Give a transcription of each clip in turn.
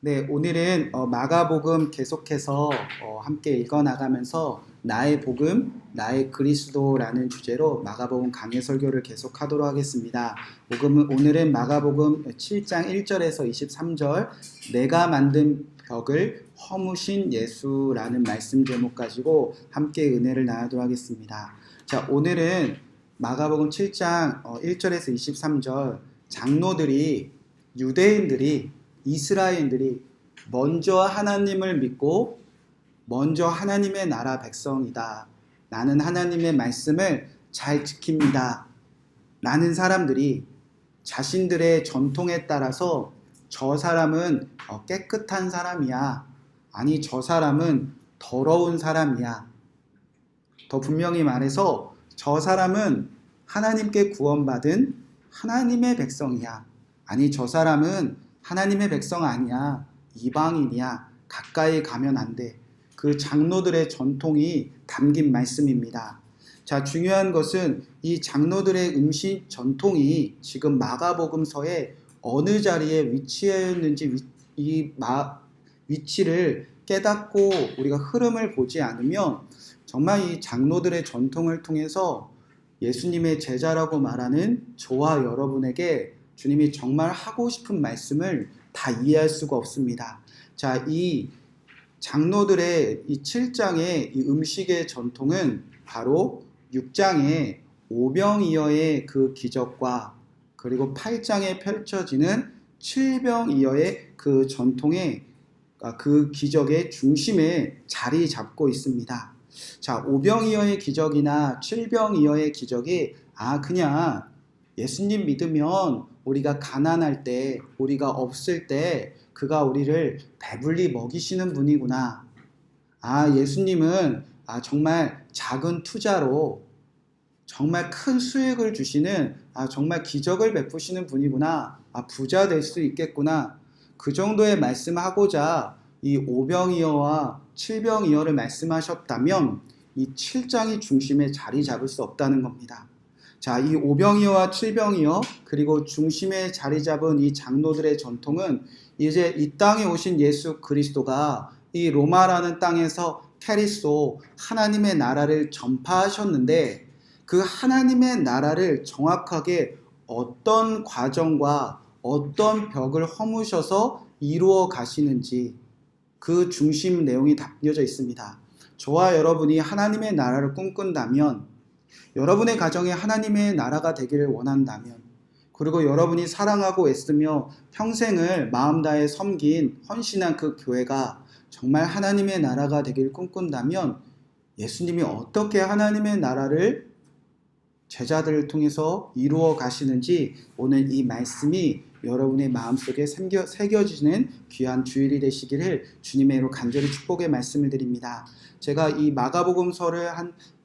네, 오늘은 마가복음 계속해서 함께 읽어나가면서 나의 복음, 나의 그리스도라는 주제로 마가복음 강해 설교를 계속하도록 하겠습니다. 오늘은 마가복음 7장 1절에서 23절 내가 만든 벽을 허무신 예수라는 말씀 제목 가지고 함께 은혜를 나누도록 하겠습니다. 자, 오늘은 마가복음 7장 1절에서 23절 장로들이 유대인들이 이스라엘인들이 먼저 하나님을 믿고 먼저 하나님의 나라 백성이다. 나는 하나님의 말씀을 잘 지킵니다. 라는 사람들이 자신들의 전통에 따라서 저 사람은 깨끗한 사람이야. 아니, 저 사람은 더러운 사람이야. 더 분명히 말해서 저 사람은 하나님께 구원받은 하나님의 백성이야. 아니, 저 사람은 하나님의 백성 아니야. 이방인이야. 가까이 가면 안 돼. 그 장로들의 전통이 담긴 말씀입니다. 자, 중요한 것은 이 장로들의 음식 전통이 지금 마가복음서에 어느 자리에 위치했는지 위치를 깨닫고 우리가 흐름을 보지 않으면 정말 이 장로들의 전통을 통해서 예수님의 제자라고 말하는 저와 여러분에게 주님이 정말 하고 싶은 말씀을 다 이해할 수가 없습니다. 자, 이 장로들의 이 7장의 이 음식의 전통은 바로 6장의 오병이어의 그 기적과 그리고 8장에 펼쳐지는 칠병이어의 그 전통의 그 기적의 중심에 자리 잡고 있습니다. 자, 오병이어의 기적이나 칠병이어의 기적이 그냥 예수님 믿으면 우리가 가난할 때, 우리가 없을 때 그가 우리를 배불리 먹이시는 분이구나. 예수님은 정말 작은 투자로 정말 큰 수익을 주시는 정말 기적을 베푸시는 분이구나. 부자 될 수 있겠구나. 그 정도의 말씀하고자 이 오병이어와 칠병이어를 말씀하셨다면 이 7장이 중심에 자리 잡을 수 없다는 겁니다. 자, 이 오병이어와 칠병이어 그리고 중심에 자리 잡은 이 장로들의 전통은 이제 이 땅에 오신 예수 그리스도가 이 로마라는 땅에서 캐리스도 하나님의 나라를 전파하셨는데 그 하나님의 나라를 정확하게 어떤 과정과 어떤 벽을 허무셔서 이루어 가시는지 그 중심 내용이 담겨져 있습니다. 저와 여러분이 하나님의 나라를 꿈꾼다면 여러분의 가정에 하나님의 나라가 되기를 원한다면 그리고 여러분이 사랑하고 애쓰며 평생을 마음 다해 섬긴 헌신한 그 교회가 정말 하나님의 나라가 되기를 꿈꾼다면 예수님이 어떻게 하나님의 나라를 제자들을 통해서 이루어 가시는지 오늘 이 말씀이 여러분의 마음속에 새겨지는 귀한 주일이 되시기를 주님의 이름으로 간절히 축복의 말씀을 드립니다. 제가 이 마가복음서를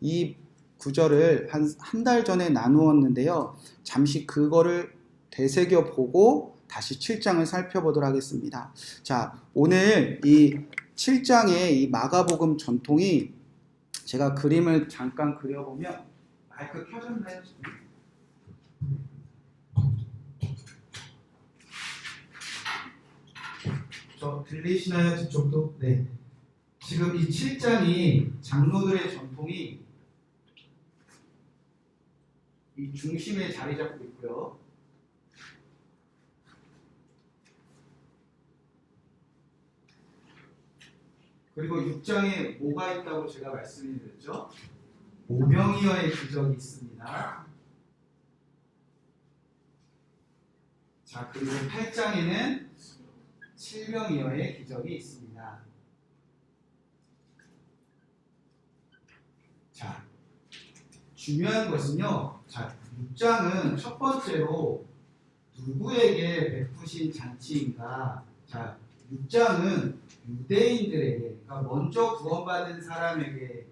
이 구절을 한 달 전에 나누었는데요. 잠시 그거를 되새겨 보고 다시 7장을 살펴보도록 하겠습니다. 자, 오늘 이 7장의 이 마가복음 전통이 제가 그림을 잠깐 그려보면 마이크 켜졌나요? 저 들리시나요? 저쪽도? 네. 지금 이 7장이 장로들의 전통이 이 중심에 자리 잡고 있고요. 그리고 6장에 뭐가 있다고 제가 말씀드렸죠? 오병이어의 기적이 있습니다. 자, 그리고 8장에는 칠병이어의 기적이 있습니다. 자, 중요한 것은요. 자, 6장은 첫 번째로 누구에게 베푸신 잔치인가? 자, 6장은 유대인들에게, 그러니까 먼저 구원받은 사람에게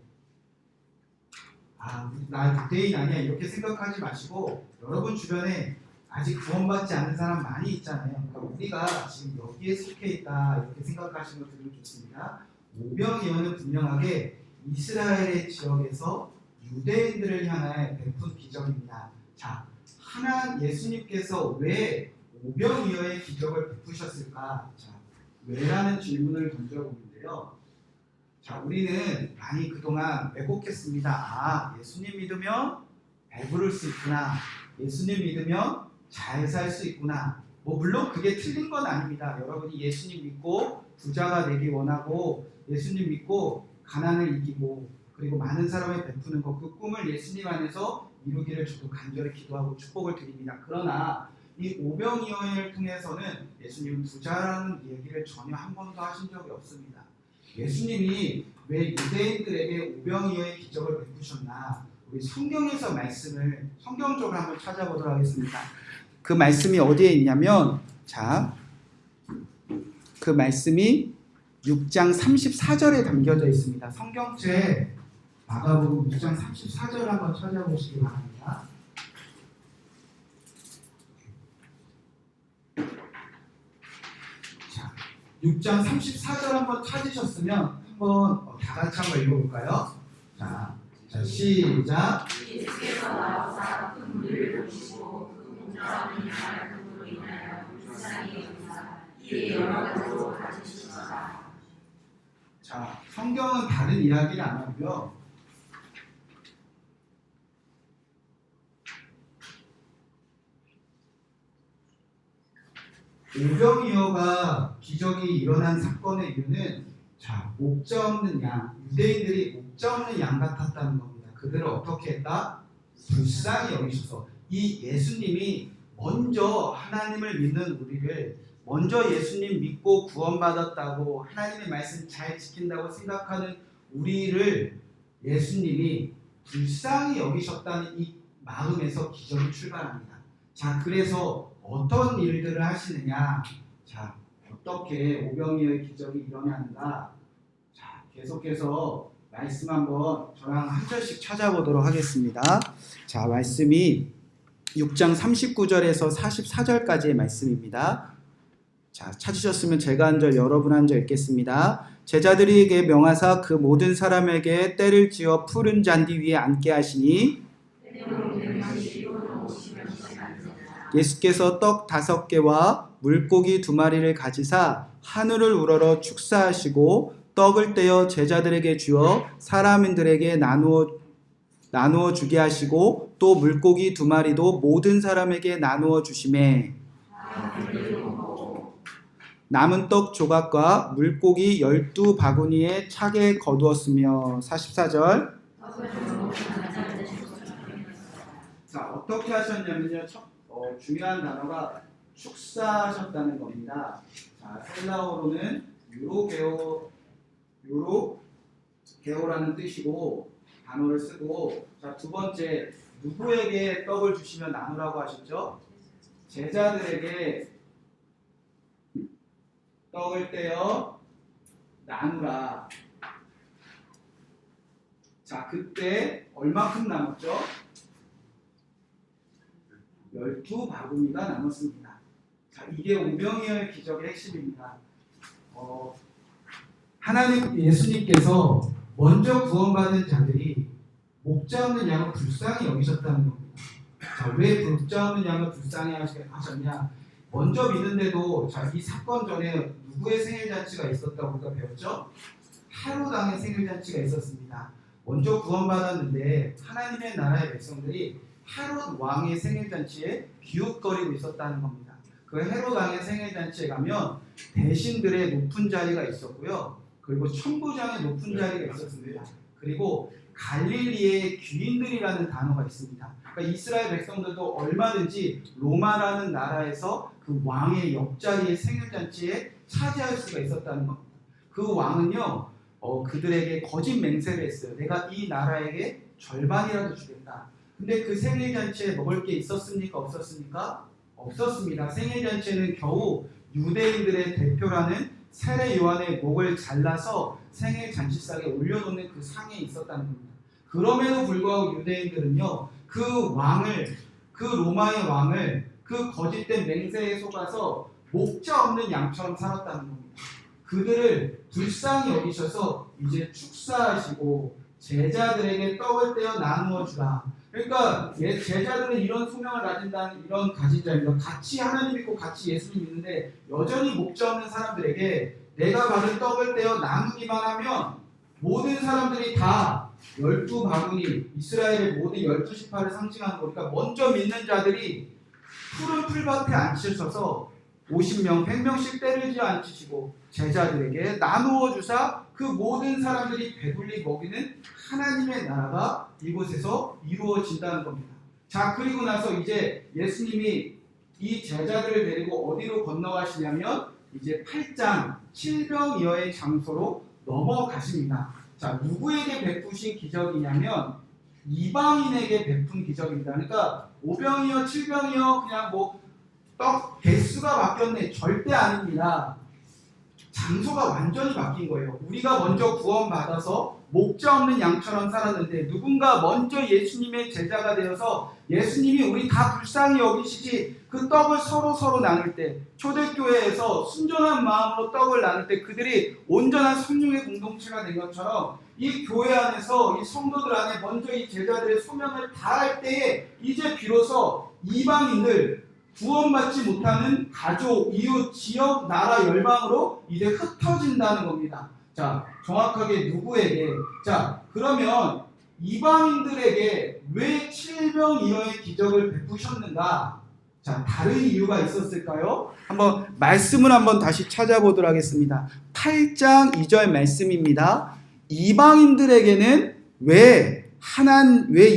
나 유대인 아니야 이렇게 생각하지 마시고 여러분 주변에 아직 구원받지 않은 사람 많이 있잖아요. 그러니까 우리가 지금 여기에 속해 있다 이렇게 생각하시면 들으면 좋습니다. 오병이어는 분명하게 이스라엘의 지역에서 유대인들을 향해 베푼 기적입니다. 자, 예수님께서 왜 오병이어의 기적을 베푸셨을까? 자, 왜라는 질문을 던져보는데요. 자, 우리는 많이 그동안 왜곡했습니다. 아, 예수님 믿으면 배부를 수 있구나. 예수님 믿으면 잘 살 수 있구나. 물론 그게 틀린 건 아닙니다. 여러분이 예수님 믿고 부자가 되기 원하고 예수님 믿고 가난을 이기고 그리고 많은 사람을 베푸는 것, 그 꿈을 예수님 안에서 이루기를 저도 간절히 기도하고 축복을 드립니다. 그러나 이 오병이어를 통해서는 예수님 부자라는 얘기를 전혀 한 번도 하신 적이 없습니다. 예수님이 왜 유대인들에게 오병이어의 기적을 베푸셨나? 우리 성경에서 말씀을 성경적으로 한번 찾아보도록 하겠습니다. 그 말씀이 어디에 있냐면, 자, 그 말씀이 6장 34절에 담겨져 있습니다. 성경책 마가복음 6장 34절 한번 찾아보시기 바랍니다. 자, 6장 34절 한번 찾으셨으면 한번 다 같이 한번 읽어볼까요? 자, 시작. 예수께서 나와사 큰 무리를 보시고 그 공자하는 나라의 그로 인하여 불쌍히 여기사 이에 여러 가지로 가지시니라. 자, 성경은 다른 이야기를 안 하고요. 오병이어가 기적이 일어난 사건의 이유는 자, 목자 없는 양, 유대인들이 목자 없는 양 같았다는 겁니다. 그들을 어떻게 했다? 불쌍히 여기셔서 이 예수님이 먼저 하나님을 믿는 우리를 먼저 예수님 믿고 구원받았다고 하나님의 말씀 잘 지킨다고 생각하는 우리를 예수님이 불쌍히 여기셨다는 이 마음에서 기적이 출발합니다. 자, 그래서 어떤 일들을 하시느냐? 자, 어떻게 오병이어의 기적이 일어나는가? 자, 계속해서 말씀 한번 저랑 한 절씩 찾아보도록 하겠습니다. 자, 말씀이 6장 39절에서 44절까지의 말씀입니다. 자, 찾으셨으면 제가 한 절, 여러분 한 절 읽겠습니다. 제자들에게 명하사 그 모든 사람에게 때를 지어 푸른 잔디 위에 앉게 하시니 예수께서 떡 5개와 물고기 2마리를 가지사 하늘을 우러러 축사하시고 떡을 떼어 제자들에게 주어 사람들에게 나누어 주게 하시고 또 물고기 2마리도 모든 사람에게 나누어 주시매 남은 떡 조각과 물고기 12바구니에 차게 거두었으며 44절. 자, 어떻게 하셨냐면요. 중요한 단어가 축사하셨다는 겁니다. 자, 헬라어로는 유로게오라는 뜻이고 단어를 쓰고, 자, 두 번째, 누구에게 떡을 주시면 나누라고 하셨죠? 제자들에게 떡을 떼어 나누라. 자, 그때 얼마큼 남았죠? 12바구니가 남았습니다. 자, 이게 오병이어의 기적의 핵심입니다. 하나님 예수님께서 먼저 구원받은 자들이 목자 없는 양을 불쌍히 여기셨다는 겁니다. 자, 왜 목자 없는 양을 불쌍히 하셨냐? 먼저 믿는데도 자, 이 사건 전에 누구의 생일잔치가 있었다고 우리가 배웠죠? 헤롯 왕의 생일잔치가 있었습니다. 먼저 구원받았는데 하나님의 나라의 백성들이 헤롯 왕의 생일잔치에 비웃거리고 있었다는 겁니다. 그 헤롯 왕의 생일잔치에 가면 대신들의 높은 자리가 있었고요. 그리고 천부장의 높은 자리가 있었습니다. 그리고 갈릴리의 귀인들이라는 단어가 있습니다. 그러니까 이스라엘 백성들도 얼마든지 로마라는 나라에서 그 왕의 옆자리의 생일잔치에 차지할 수가 있었다는 겁니다. 그 왕은요, 그들에게 거짓 맹세를 했어요. 내가 이 나라에게 절반이라도 주겠다. 근데 그 생일잔치에 먹을 게 있었습니까? 없었습니까? 없었습니다. 생일잔치에는 겨우 유대인들의 대표라는 세례 요한의 목을 잘라서 생일잔치상에 올려놓는 그 상에 있었다는 겁니다. 그럼에도 불구하고 유대인들은요, 그 로마의 왕을 그 거짓된 맹세에 속아서 목자 없는 양처럼 살았다는 겁니다. 그들을 불쌍히 여기셔서 이제 축사하시고 제자들에게 떡을 떼어 나누어 주라. 그러니까 제자들은 이런 소명을 가진다는 이런 가진 자입니다. 같이 하나님 믿고 같이 예수님 믿는데 여전히 목자 없는 사람들에게 내가 받은 떡을 떼어 나누기만 하면 모든 사람들이 다 12바구니, 이스라엘의 모든 12지파를 상징하는 거니까 먼저 믿는 자들이 푸른 풀밭에 앉히셔서 50명, 100명씩 때리지 않으시고 제자들에게 나누어 주사 그 모든 사람들이 배불리 먹이는 하나님의 나라가 이곳에서 이루어진다는 겁니다. 자, 그리고 나서 이제 예수님이 이 제자들을 데리고 어디로 건너가시냐면 이제 8장 7병이어의 장소로 넘어가십니다. 자, 누구에게 베푸신 기적이냐면 이방인에게 베푼 기적입니다. 그러니까 5병이요 7병이요 그냥 뭐 떡 개수가 바뀌었네, 절대 아닙니다. 장소가 완전히 바뀐 거예요. 우리가 먼저 구원받아서 목자 없는 양처럼 살았는데 누군가 먼저 예수님의 제자가 되어서 예수님이 우리 다 불쌍히 여기시지 그 떡을 서로 나눌 때, 초대교회에서 순전한 마음으로 떡을 나눌 때 그들이 온전한 성령의 공동체가 된 것처럼 이 교회 안에서 이 성도들 안에 먼저 이 제자들의 소명을 다할 때에 이제 비로소 이방인들, 구원받지 못하는 가족, 이웃, 지역, 나라, 열방으로 이제 흩어진다는 겁니다. 자, 정확하게 누구에게? 자, 그러면 이방인들에게 왜 7병이어의 기적을 베푸셨는가? 자, 다른 이유가 있었을까요? 한번 말씀을 한번 다시 찾아보도록 하겠습니다. 8장 2절 말씀입니다. 이방인들에게는 왜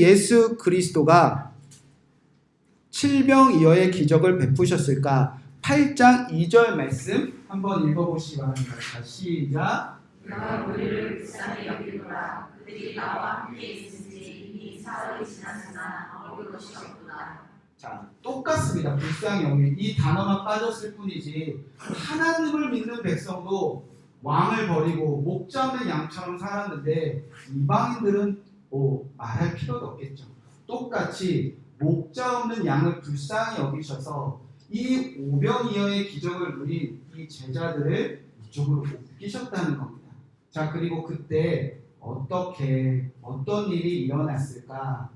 예수 그리스도가 7병이어의 기적을 베푸셨을까? 8장 2절 말씀 한번 읽어보시기 바랍니다. 자, 시작. 너가 우리를 불쌍히 여기노라. 그들이 나와 함께 있은지 이미 사흘이 지났으나 먹을 것이 없구나. 자, 똑같습니다. 불쌍히 여기 이 단어만 빠졌을 뿐이지 하나님을 믿는 백성도 왕을 버리고 목자 없는 양처럼 살았는데 이방인들은 말할 필요도 없겠죠. 똑같이 목자 없는 양을 불쌍히 여기셔서 이 오병이어의 기적을 누린 이 제자들을 이쪽으로 옮기셨다는 겁니다. 자, 그리고 그때 어떤 일이 일어났을까?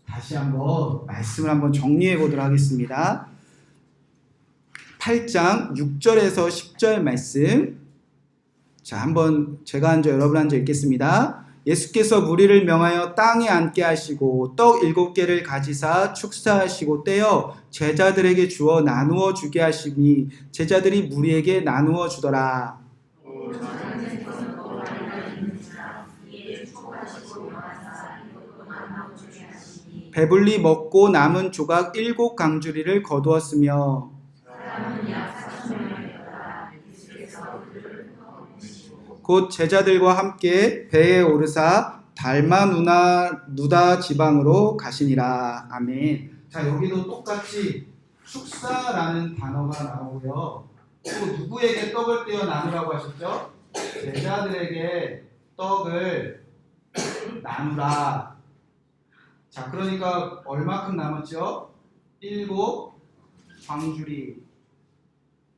다시 한번 말씀을 한번 정리해 보도록 하겠습니다. 8장 6절에서 10절 말씀. 자, 한번 제가 앉아 여러분 앉아 읽겠습니다. 예수께서 무리를 명하여 땅에 앉게 하시고 떡 7개를 가지사 축사하시고 떼어 제자들에게 주어 나누어 주게 하시니 제자들이 무리에게 나누어 주더라. 배불리 먹고 남은 조각 7강주리를 거두었으며 곧 제자들과 함께 배에 오르사 달마 누다 지방으로 가시니라. 아멘. 자, 여기도 똑같이 축사라는 단어가 나오고요. 또 누구에게 떡을 떼어 나누라고 하셨죠? 제자들에게 떡을 나누라. 자, 그러니까 얼마큼 남았죠? 7광주리.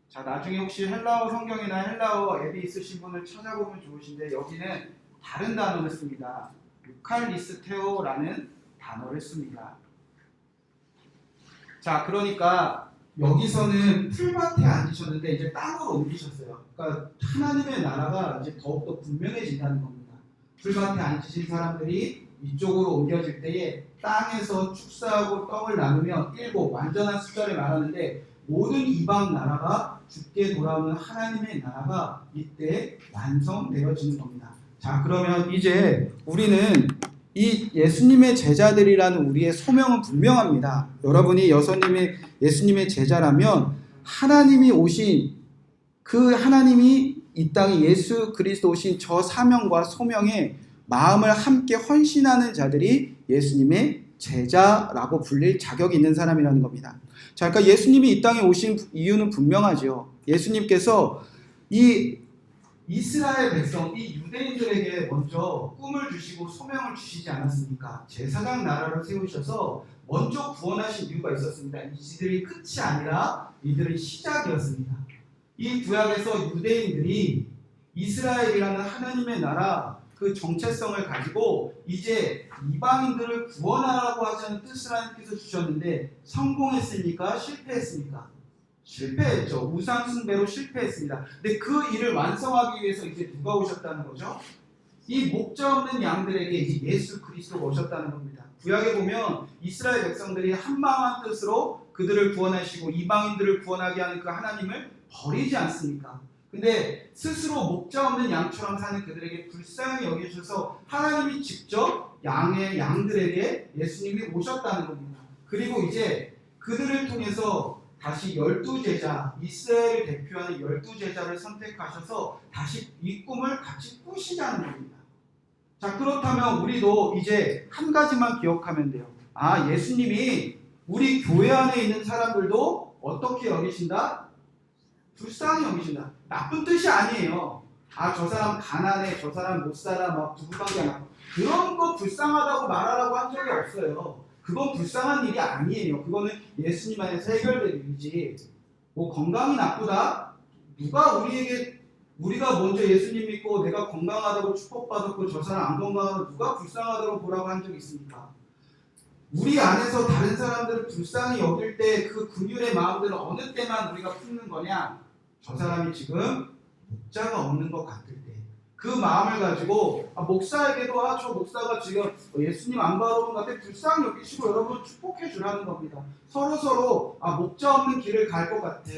자, 나중에 혹시 헬라어 성경이나 헬라어 앱이 있으신 분을 찾아보면 좋으신데 여기는 다른 단어를 씁니다. 유칼리스테오라는 단어를 씁니다. 자, 그러니까 여기서는 풀밭에 앉으셨는데 이제 땅으로 옮기셨어요. 그러니까 하나님의 나라가 이제 더욱더 분명해진다는 겁니다. 풀밭에 앉으신 사람들이 이쪽으로 옮겨질 때에 땅에서 축사하고 떡을 나누면 7, 완전한 숫자를 말하는데 모든 이방 나라가 주께 돌아오는 하나님의 나라가 이때 완성되어지는 겁니다. 자, 그러면 이제 우리는 이 예수님의 제자들이라는 우리의 소명은 분명합니다. 여러분이 예수님의 제자라면 하나님이 오신 그 하나님이 이 땅에 예수 그리스도 오신 저 사명과 소명에 마음을 함께 헌신하는 자들이 예수님의 제자라고 불릴 자격이 있는 사람이라는 겁니다. 자, 그러니까 예수님이 이 땅에 오신 이유는 분명하죠. 예수님께서 이 이스라엘 백성, 이 유대인들에게 먼저 꿈을 주시고 소명을 주시지 않았습니까? 제사장 나라를 세우셔서 먼저 구원하신 이유가 있었습니다. 이들이 끝이 아니라 이들의 시작이었습니다. 이 구약에서 유대인들이 이스라엘이라는 하나님의 나라, 그 정체성을 가지고 이제 이방인들을 구원하라고 하자는 뜻을 하나님께서 주셨는데 성공했습니까? 실패했습니까? 실패했죠. 우상 숭배로 실패했습니다. 근데 그 일을 완성하기 위해서 이제 누가 오셨다는 거죠? 이 목자 없는 양들에게 이제 예수 그리스도가 오셨다는 겁니다. 구약에 보면 이스라엘 백성들이 한마음 한뜻으로 그들을 구원하시고 이방인들을 구원하게 하는 그 하나님을 버리지 않습니까? 근데 스스로 목자 없는 양처럼 사는 그들에게 불쌍히 여기셔서 하나님이 직접 양들에게 예수님이 오셨다는 겁니다. 그리고 이제 그들을 통해서 다시 12제자, 이스라엘을 대표하는 12제자를 선택하셔서 다시 이 꿈을 같이 꾸시자는 겁니다. 자, 그렇다면 우리도 이제 한 가지만 기억하면 돼요. 아, 예수님이 우리 교회 안에 있는 사람들도 어떻게 여기신다? 불쌍히 여기신다. 나쁜 뜻이 아니에요. 아, 저 사람 가난해, 저 사람 못 살아, 막 부부관계 안 하고. 그런 거 불쌍하다고 말하라고 한 적이 없어요. 그건 불쌍한 일이 아니에요. 그거는 예수님 안에서 해결될 일이지. 뭐 건강이 나쁘다? 누가 우리가 먼저 예수님 믿고 내가 건강하다고 축복받았고 저 사람 안 건강하다고 누가 불쌍하다고 보라고 한 적이 있습니까? 우리 안에서 다른 사람들을 불쌍히 여길 때 그 긍휼의 마음들을 어느 때만 우리가 품는 거냐? 저 사람이 지금 목자가 없는 것 같을 때 그 마음을 가지고 목사에게도 저 목사가 지금 예수님 안 바라보는 것 같아 불쌍히 여기시고 여러분 축복해 주라는 겁니다. 서로 목자 없는 길을 갈 것 같아.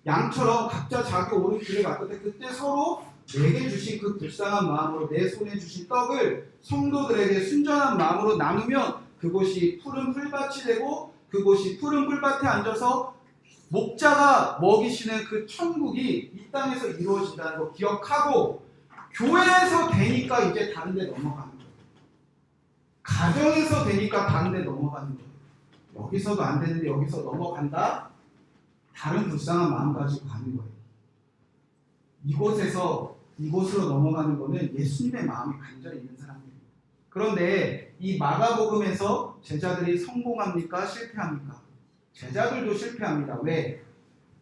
양처럼 각자 자기 옳은 길을 갈 것 같아. 그때 서로 내게 주신 그 불쌍한 마음으로 내 손에 주신 떡을 성도들에게 순전한 마음으로 나누면 그곳이 푸른 풀밭이 되고 그곳이 푸른 풀밭에 앉아서 목자가 먹이시는 그 천국이 이 땅에서 이루어진다는 거 기억하고 교회에서 되니까 이제 다른 데 넘어가는 거예요. 가정에서 되니까 다른 데 넘어가는 거예요. 여기서도 안 되는데 여기서 넘어간다? 다른 불쌍한 마음 가지고 가는 거예요. 이곳으로 넘어가는 거는 예수님의 마음이 간절히 있는 사람입니다. 그런데 이 마가복음에서 제자들이 성공합니까? 실패합니까? 제자들도 실패합니다. 왜?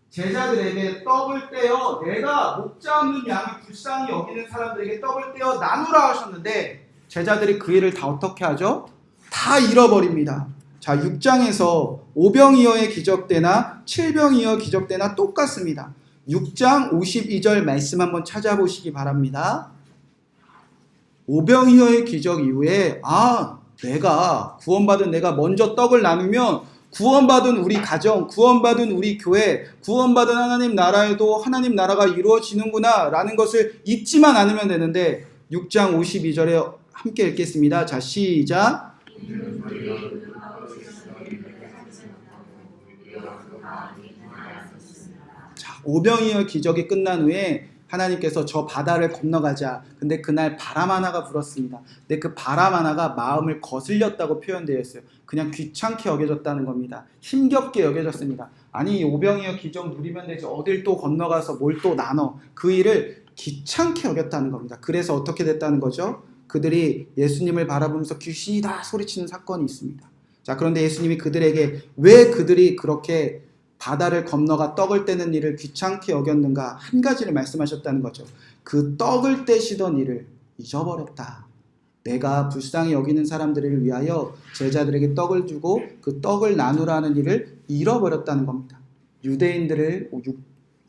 제자들에게 떡을 떼어 내가 목자 없는 양이 불쌍히 여기는 사람들에게 떡을 떼어 나누라 하셨는데 제자들이 그 일을 다 어떻게 하죠? 다 잃어버립니다. 자, 6장에서 5병이어의 기적 때나 7병이어 기적 때나 똑같습니다. 6장 52절 말씀 한번 찾아보시기 바랍니다. 5병이어의 기적 이후에 내가 구원받은 내가 먼저 떡을 나누면 구원받은 우리 가정, 구원받은 우리 교회, 구원받은 하나님 나라에도 하나님 나라가 이루어지는구나 라는 것을 잊지만 않으면 되는데 6장 52절에 함께 읽겠습니다. 자, 시작. 자, 오병이어 기적이 끝난 후에 하나님께서 저 바다를 건너가자. 근데 그날 바람 하나가 불었습니다. 근데 그 바람 하나가 마음을 거슬렸다고 표현되어 있어요. 그냥 귀찮게 여겨졌다는 겁니다. 힘겹게 여겨졌습니다. 아니, 오병이어 기적 누리면 되지. 어딜 또 건너가서 뭘 또 나눠. 그 일을 귀찮게 여겼다는 겁니다. 그래서 어떻게 됐다는 거죠? 그들이 예수님을 바라보면서 귀신이다 소리치는 사건이 있습니다. 자, 그런데 예수님이 그들에게 왜 그들이 그렇게 바다를 건너가 떡을 떼는 일을 귀찮게 여겼는가 한 가지를 말씀하셨다는 거죠. 그 떡을 떼시던 일을 잊어버렸다. 내가 불쌍히 여기는 사람들을 위하여 제자들에게 떡을 주고 그 떡을 나누라는 일을 잃어버렸다는 겁니다. 유대인들을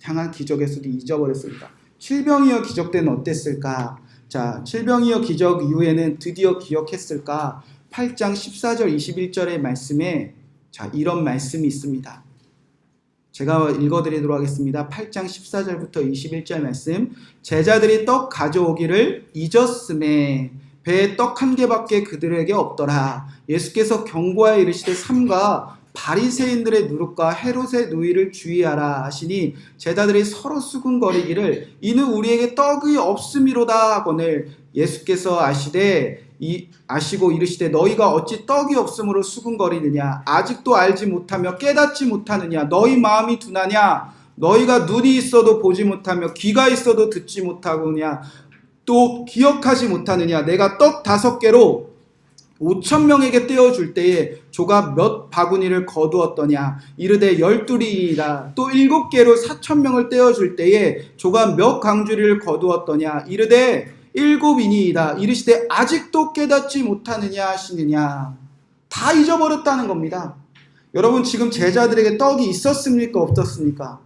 향한 기적에서도 잊어버렸습니다. 7병이어 기적 때는 어땠을까? 자, 7병이어 기적 이후에는 드디어 기억했을까? 8장 14절 21절의 말씀에 자, 이런 말씀이 있습니다. 제가 읽어드리도록 하겠습니다. 8장 14절부터 21절 말씀. 제자들이 떡 가져오기를 잊었음에 배에 떡 한 개밖에 그들에게 없더라. 예수께서 경고하여 이르시되 삼가 바리새인들의 누룩과 헤롯의 누이를 주의하라 하시니 제자들이 서로 수군거리기를 이는 우리에게 떡이 없음이로다 하거늘 예수께서 아시고 이르시되 너희가 어찌 떡이 없음으로 수군거리느냐 아직도 알지 못하며 깨닫지 못하느냐 너희 마음이 둔하냐 너희가 눈이 있어도 보지 못하며 귀가 있어도 듣지 못하느냐 또 기억하지 못하느냐 내가 떡 5개로 5,000명에게 떼어줄 때에 조각 몇 바구니를 거두었더냐 이르되 12리이라 또 7개로 4,000명을 떼어줄 때에 조각 몇 강주리를 거두었더냐 이르되 일곱이니이다. 이르시되 아직도 깨닫지 못하느냐 하시느냐. 다 잊어버렸다는 겁니다. 여러분, 지금 제자들에게 떡이 있었습니까? 없었습니까?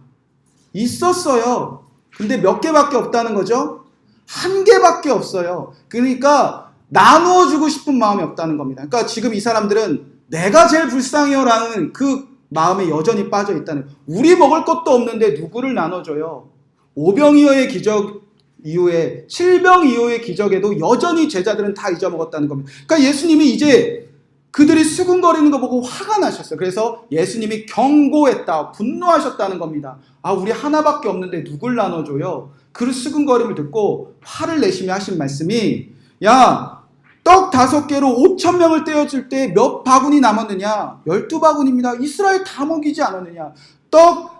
있었어요. 근데 몇 개밖에 없다는 거죠? 한 개밖에 없어요. 그러니까 나누어 주고 싶은 마음이 없다는 겁니다. 그러니까 지금 이 사람들은 내가 제일 불쌍해요라는 그 마음에 여전히 빠져 있다는 거예요. 우리 먹을 것도 없는데 누구를 나눠줘요? 오병이어의 기적 이후에 7병 이후의 기적에도 여전히 제자들은 다 잊어먹었다는 겁니다. 그러니까 예수님이 이제 그들이 수군거리는 거 보고 화가 나셨어요. 그래서 예수님이 경고했다, 분노하셨다는 겁니다. 아, 우리 하나밖에 없는데 누굴 나눠줘요? 그 수군거림을 듣고 화를 내시며 하신 말씀이, 야, 떡 5개로 5,000명을 떼어줄 때 몇 바구니 남았느냐? 12바구니입니다. 이스라엘 다 먹이지 않았느냐? 떡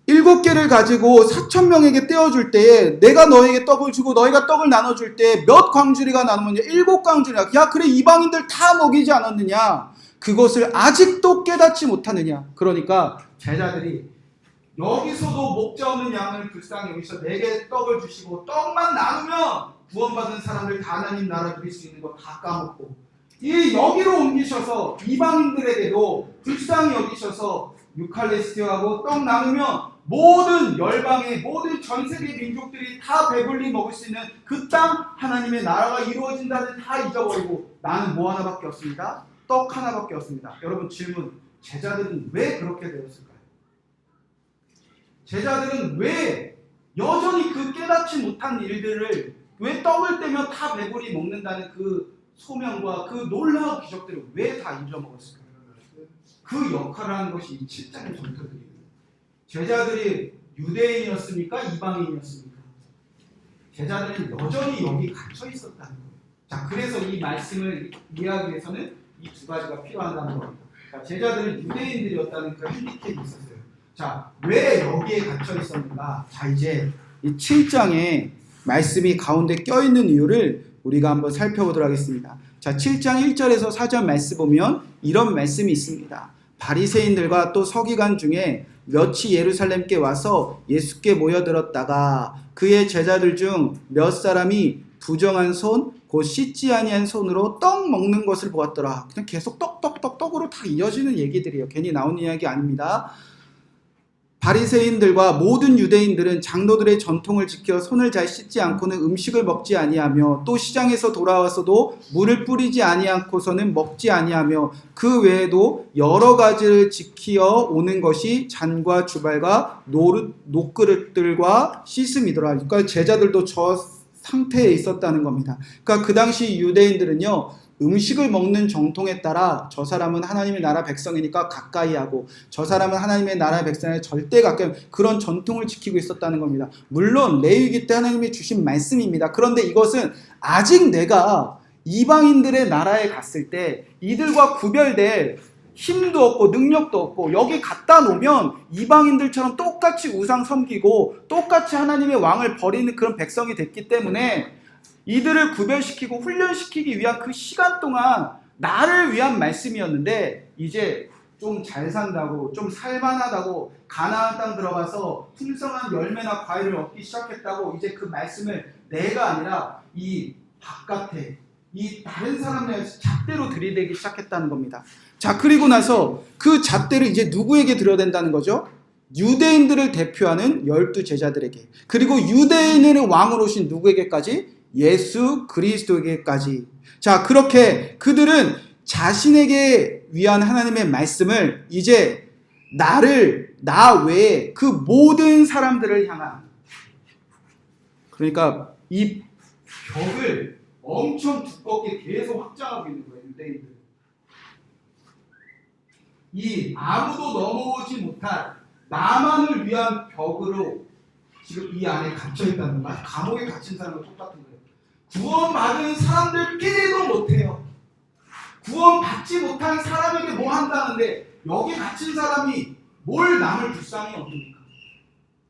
7개를 가지고 4,000명에게 떼어줄 때에 내가 너에게 떡을 주고 너희가 떡을 나눠줄 때 몇 광주리가 남았느냐? 7광주리야. 야, 그래, 이방인들 다 먹이지 않았느냐? 그것을 아직도 깨닫지 못하느냐? 그러니까 제자들이 여기서도 목자 없는 양을 불쌍히 여기서 내게 떡을 주시고 떡만 나누면 구원받은 사람들 다 하나님 나라 누릴 수 있는 거 다 까먹고, 이 여기로 옮기셔서 이방인들에게도 불쌍히 여기셔서 유칼리스티하고 떡 나누면 모든 열방의 모든 전 세계 민족들이 다 배불리 먹을 수 있는 그 땅 하나님의 나라가 이루어진다는 다 잊어버리고 나는 뭐 하나밖에 없습니다. 떡 하나밖에 없습니다. 여러분, 질문, 제자들은 왜 그렇게 되었을까요? 제자들은 왜 여전히 그 깨닫지 못한 일들을, 왜 떡을 떼면 다 배불리 먹는다는 그 소명과 그 놀라운 기적들을 왜 다 잊어먹었을까요? 그 역할을 하는 것이 이 7장의 전도들이에요. 제자들이 유대인이었습니까? 이방인이었습니까? 제자들은 여전히 여기 갇혀 있었다는 거예요. 자, 그래서 이 말씀을 이해하기 위해서는 이 두 가지가 필요하다는 겁니다. 자, 제자들은 유대인들이었다는 그 핸디캡이 있었어요. 자, 왜 여기에 갇혀 있었는가? 자, 이제 이 7장에 말씀이 가운데 껴있는 이유를 우리가 한번 살펴보도록 하겠습니다. 자, 7장 1절에서 4절 말씀 보면 이런 말씀이 있습니다. 바리새인들과 또 서기관 중에 몇이 예루살렘께 와서 예수께 모여들었다가 그의 제자들 중 몇 사람이 부정한 손, 곧 씻지 아니한 손으로 떡 먹는 것을 보았더라. 그냥 계속 떡으로 다 이어지는 얘기들이에요. 괜히 나온 이야기 아닙니다. 바리새인들과 모든 유대인들은 장로들의 전통을 지켜 손을 잘 씻지 않고는 음식을 먹지 아니하며 또 시장에서 돌아와서도 물을 뿌리지 아니하고서는 먹지 아니하며 그 외에도 여러 가지를 지키어 오는 것이 잔과 주발과 녹그릇들과 씻음이더라. 그러니까 제자들도 저 상태에 있었다는 겁니다. 그러니까 그 당시 유대인들은요, 음식을 먹는 정통에 따라 저 사람은 하나님의 나라 백성이니까 가까이 하고 저 사람은 하나님의 나라 백성에 절대 가까이, 그런 전통을 지키고 있었다는 겁니다. 물론 레위기 때 하나님이 주신 말씀입니다. 그런데 이것은 아직 내가 이방인들의 나라에 갔을 때 이들과 구별될 힘도 없고 능력도 없고 여기 갖다 놓으면 이방인들처럼 똑같이 우상 섬기고 똑같이 하나님의 왕을 버리는 그런 백성이 됐기 때문에 이들을 구별시키고 훈련시키기 위한 그 시간 동안 나를 위한 말씀이었는데, 이제 좀 잘 산다고, 좀 살만하다고, 가나안 땅 들어가서 풍성한 열매나 과일을 얻기 시작했다고 이제 그 말씀을 내가 아니라 이 바깥에 이 다른 사람들에게 잣대로 들이대기 시작했다는 겁니다. 자, 그리고 나서 그 잣대를 이제 누구에게 들여야 된다는 거죠? 유대인들을 대표하는 12 제자들에게, 그리고 유대인의 왕으로 오신 누구에게까지? 예수 그리스도에게까지. 자, 그렇게 그들은 자신에게 위한 하나님의 말씀을 이제 나 외에 그 모든 사람들을 향한, 그러니까 이 벽을 엄청 두껍게 계속 확장하고 있는 거예요, 유대인들. 이 아무도 넘어오지 못할 나만을 위한 벽으로 지금 이 안에 갇혀 있다는 거야. 감옥에 갇힌 사람과 똑같은 거예요. 구원받은 사람들끼리도 못해요. 구원받지 못한 사람에게 뭐 한다는데 여기 갇힌 사람이 뭘 남을 불쌍히 여깁니까?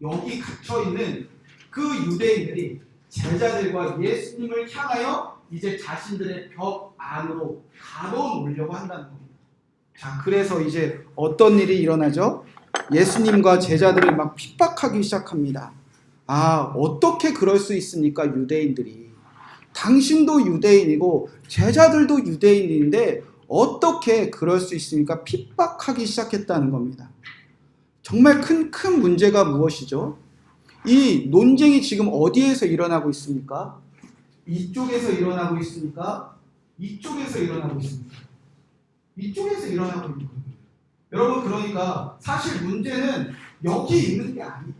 여기 갇혀있는 그 유대인들이 제자들과 예수님을 향하여 이제 자신들의 벽 안으로 가둬놓으려고 한다는 겁니다. 자, 그래서 이제 어떤 일이 일어나죠? 예수님과 제자들을 막 핍박하기 시작합니다. 아, 어떻게 그럴 수 있습니까? 유대인들이 당신도 유대인이고 제자들도 유대인인데 어떻게 그럴 수 있습니까? 핍박하기 시작했다는 겁니다. 정말 큰 문제가 무엇이죠? 이 논쟁이 지금 어디에서 일어나고 있습니까? 이쪽에서 일어나고 있습니까? 이쪽에서 일어나고 있습니까? 이쪽에서 일어나고 있는 거예요. 여러분, 그러니까 사실 문제는 여기 있는 게 아니에요.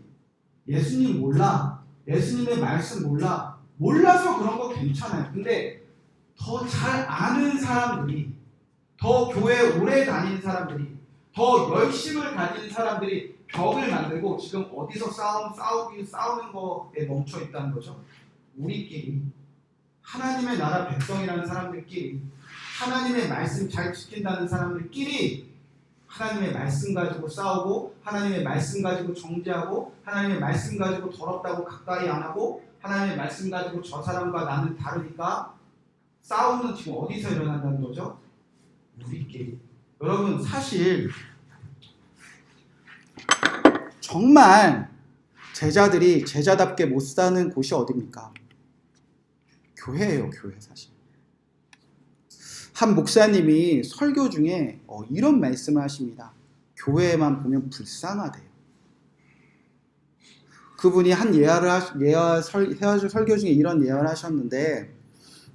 예수님 몰라. 예수님의 말씀 몰라. 몰라서 그런 거 괜찮아요. 근데 더 잘 아는 사람들이, 더 교회 오래 다닌 사람들이, 더 열심을 가진 사람들이 벽을 만들고 지금 어디서 싸우는 거에 멈춰 있다는 거죠. 우리끼리, 하나님의 나라 백성이라는 사람들끼리, 하나님의 말씀 잘 지킨다는 사람들끼리 하나님의 말씀 가지고 싸우고, 하나님의 말씀 가지고 정죄하고, 하나님의 말씀 가지고 더럽다고 가까이 안 하고, 하나님의 말씀 가지고 저 사람과 나는 다르니까 싸우는 지금 어디서 일어난다는 거죠? 우리끼리. 여러분, 사실 정말 제자들이 제자답게 못 사는 곳이 어디입니까? 교회예요, 교회. 사실 한 목사님이 설교 중에 이런 말씀을 하십니다. 교회만 보면 불쌍하대요. 그분이 한 설교 중에 이런 예화를 하셨는데,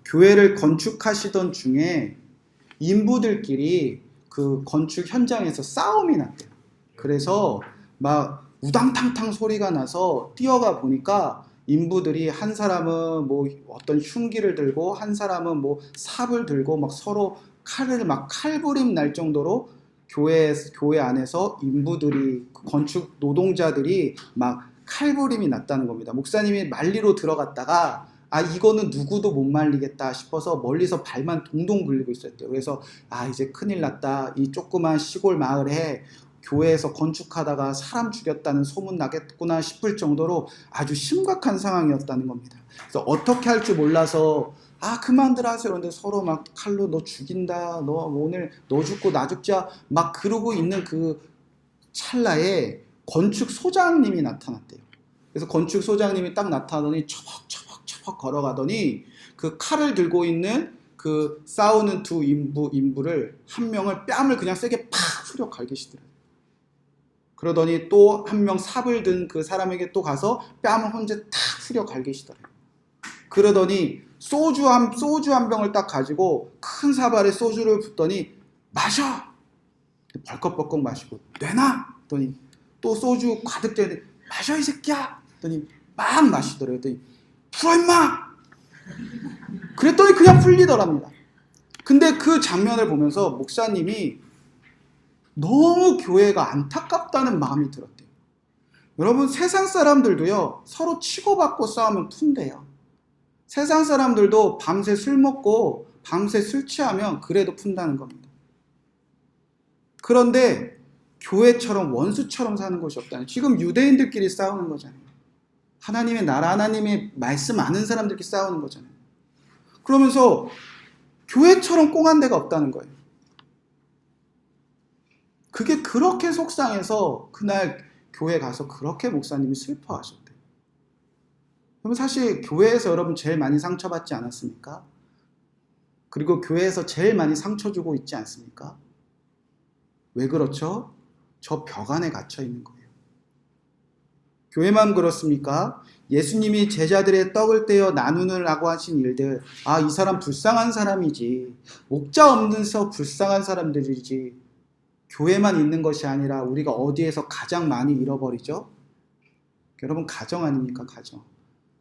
교회를 건축하시던 중에 인부들끼리 그 건축 현장에서 싸움이 났대요. 그래서 막 우당탕탕 소리가 나서 뛰어가 보니까 인부들이 한 사람은 뭐 어떤 흉기를 들고 한 사람은 뭐 삽을 들고 막 서로 칼을 막 칼부림 날 정도로 교회 안에서 인부들이, 건축 노동자들이 막 칼부림이 났다는 겁니다. 목사님이 말리러 들어갔다가 이거는 누구도 못 말리겠다 싶어서 멀리서 발만 동동 굴리고 있었대요. 그래서 이제 큰일 났다. 이 조그만 시골 마을에 교회에서 건축하다가 사람 죽였다는 소문 나겠구나 싶을 정도로 아주 심각한 상황이었다는 겁니다. 그래서 어떻게 할 줄 몰라서 그만들 하세요. 그런데 서로 막 칼로 너 죽인다. 너 오늘 너 죽고 나 죽자. 막 그러고 있는 그 찰나에 건축 소장님이 나타났대요. 그래서 건축 소장님이 딱 나타나더니 처벅처벅 걸어가더니 그 칼을 들고 있는 그 싸우는 두 인부를 한 명을 뺨을 그냥 세게 팍 후려 갈기시더라고요. 그러더니 또 한 명 삽을 든 그 사람에게 또 가서 뺨을 혼자 탁 후려 갈기시더라고요. 그러더니 소주 한 병을 딱 가지고 큰 사발에 소주를 붓더니 마셔! 벌컥벌컥 마시고 내놔! 더니 또 소주 가득 되는데 마셔 이 새끼야! 더니 막 마시더래요. 더니 풀어 임마! 그랬더니 그냥 풀리더랍니다. 근데 그 장면을 보면서 목사님이 너무 교회가 안타깝다는 마음이 들었대요. 여러분, 세상 사람들도요, 서로 치고받고 싸우면 푼대요. 세상 사람들도 밤새 술 먹고 밤새 술 취하면 그래도 푼다는 겁니다. 그런데 교회처럼 원수처럼 사는 곳이 없다는, 지금 유대인들끼리 싸우는 거잖아요. 하나님의 나라, 하나님의 말씀 아는 사람들끼리 싸우는 거잖아요. 그러면서 교회처럼 꽁한 데가 없다는 거예요. 그게 그렇게 속상해서 그날 교회 가서 그렇게 목사님이 슬퍼하셨대요. 그러면 사실 교회에서 여러분 제일 많이 상처받지 않았습니까? 그리고 교회에서 제일 많이 상처 주고 있지 않습니까? 왜 그렇죠? 저 벽 안에 갇혀 있는 거예요. 교회만 그렇습니까? 예수님이 제자들의 떡을 떼어 나누느라고 하신 일들, 이 사람 불쌍한 사람이지, 목자 없는서 불쌍한 사람들이지, 교회만 있는 것이 아니라 우리가 어디에서 가장 많이 잃어버리죠? 여러분, 가정 아닙니까? 가정.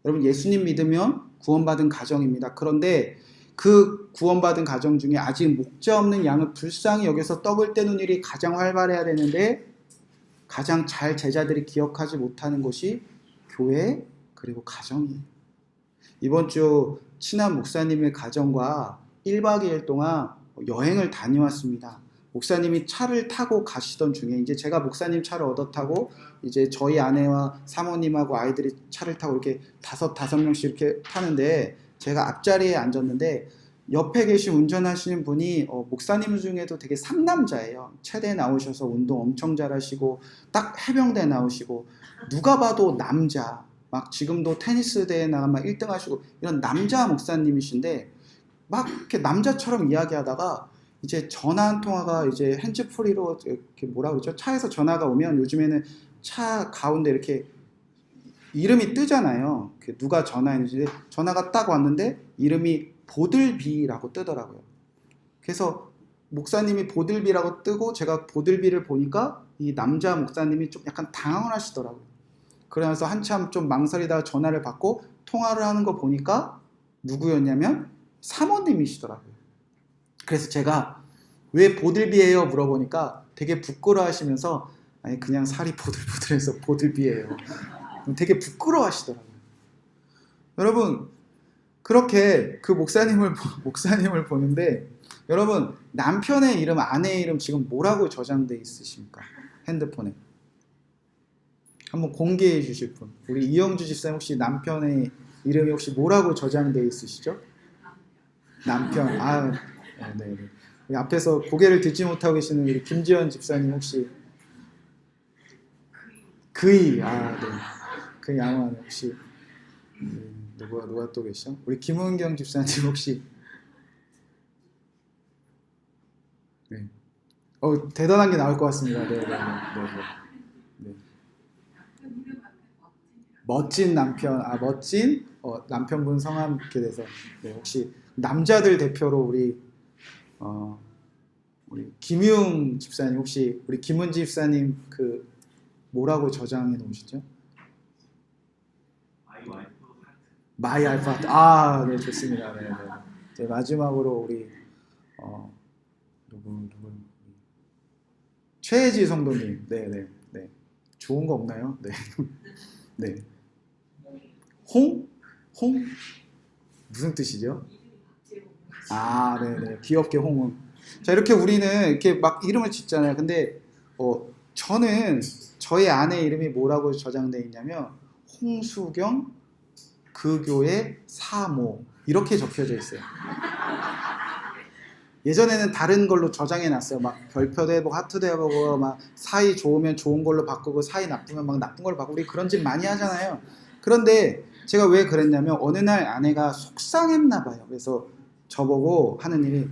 여러분, 예수님 믿으면 구원받은 가정입니다. 그런데 그 구원받은 가정 중에 아직 목자 없는 양을 불쌍히 여겨서 떡을 떼는 일이 가장 활발해야 되는데 가장 잘 제자들이 기억하지 못하는 것이 교회 그리고 가정이에요. 이번 주 친한 목사님의 가정과 1박 2일 동안 여행을 다녀왔습니다. 목사님이 차를 타고 가시던 중에, 이제 제가 목사님 차를 얻어 타고 이제 저희 아내와 사모님하고 아이들이 차를 타고 이렇게 다섯 명씩 이렇게 타는데, 제가 앞자리에 앉았는데 옆에 계신 운전하시는 분이 목사님 중에도 되게 상남자예요. 체대 나오셔서 운동 엄청 잘하시고 딱 해병대 나오시고 누가 봐도 남자, 막 지금도 테니스 대회 나가 막 1등 하시고 이런 남자 목사님이신데 막 이렇게 남자처럼 이야기하다가 이제 전화 한 통화가 이제 핸즈프리로 이렇게 뭐라 그러죠? 차에서 전화가 오면 요즘에는 차 가운데 이렇게 이름이 뜨잖아요. 누가 전화했는지. 전화가 딱 왔는데 이름이 보들비라고 뜨더라고요. 그래서 목사님이 보들비라고 뜨고 제가 보들비를 보니까 이 남자 목사님이 좀 약간 당황을 하시더라고요. 그러면서 한참 좀 망설이다가 전화를 받고 통화를 하는 거 보니까 누구였냐면 사모님이시더라고요. 그래서 제가 왜 보들비예요? 물어보니까 되게 부끄러워하시면서 아니 그냥 살이 보들보들해서 보들비예요. 되게 부끄러워하시더라고요. 여러분 그렇게 그 목사님을 보는데 여러분 남편의 이름, 아내의 이름 지금 뭐라고 저장돼 있으십니까? 핸드폰에. 한번 공개해 주실 분. 우리 이영주 집사님 혹시 남편의 이름이 혹시 뭐라고 저장돼 있으시죠? 남편. 아, 네. 우리 앞에서 고개를 듣지 못하고 계시는 우리 김지연 집사님 혹시 그이. 아, 네. 그 양호하네. 혹시 누가 또 계셔? 우리 김은경 집사님 혹시 네. 대단한 게 나올 것 같습니다. 네. 멋진 남편, 멋진 남편분 성함 이렇게 돼서 네, 혹시 남자들 대표로 우리 김용 집사님 혹시 우리 김은지 집사님 그 뭐라고 저장해 놓으시죠? 마이 알파 하트. 아, 네 좋습니다. 네. 네, 마지막으로 우리 누구 최혜지 성도님. 네. 좋은 거 없나요? 네. 네. 홍? 무슨 뜻이죠? 아, 네네. 귀엽게 홍은. 자, 이렇게 우리는 이렇게 막 이름을 짓잖아요. 근데, 저는 저의 아내 이름이 뭐라고 저장되어 있냐면, 홍수경, 그 교회 사모. 이렇게 적혀져 있어요. 예전에는 다른 걸로 저장해 놨어요. 막 별표도 해보고 하트도 해보고 막 사이 좋으면 좋은 걸로 바꾸고 사이 나쁘면 막 나쁜 걸로 바꾸고 우리 그런 짓 많이 하잖아요. 그런데 제가 왜 그랬냐면 어느 날 아내가 속상했나 봐요. 그래서 저보고 하는 일이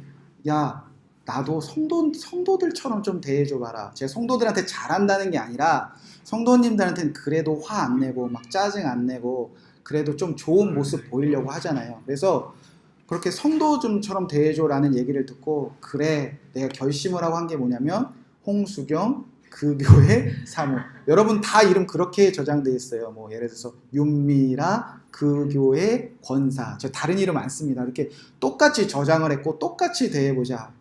야 나도 성도들처럼 좀 대해줘 봐라. 제가 성도들한테 잘한다는 게 아니라 성도님들한테는 그래도 화 안 내고 막 짜증 안 내고 그래도 좀 좋은 모습 보이려고 하잖아요. 그래서 그렇게 성도좀처럼 대해줘라는 얘기를 듣고 그래 내가 결심을 하고 한 게 뭐냐면 홍수경 그 교회 사모. 여러분 다 이름 그렇게 저장돼 있어요. 뭐 예를 들어서 윤미라 그 교회 권사. 저 다른 이름 안 씁니다. 이렇게 똑같이 저장을 했고 똑같이 대해보자.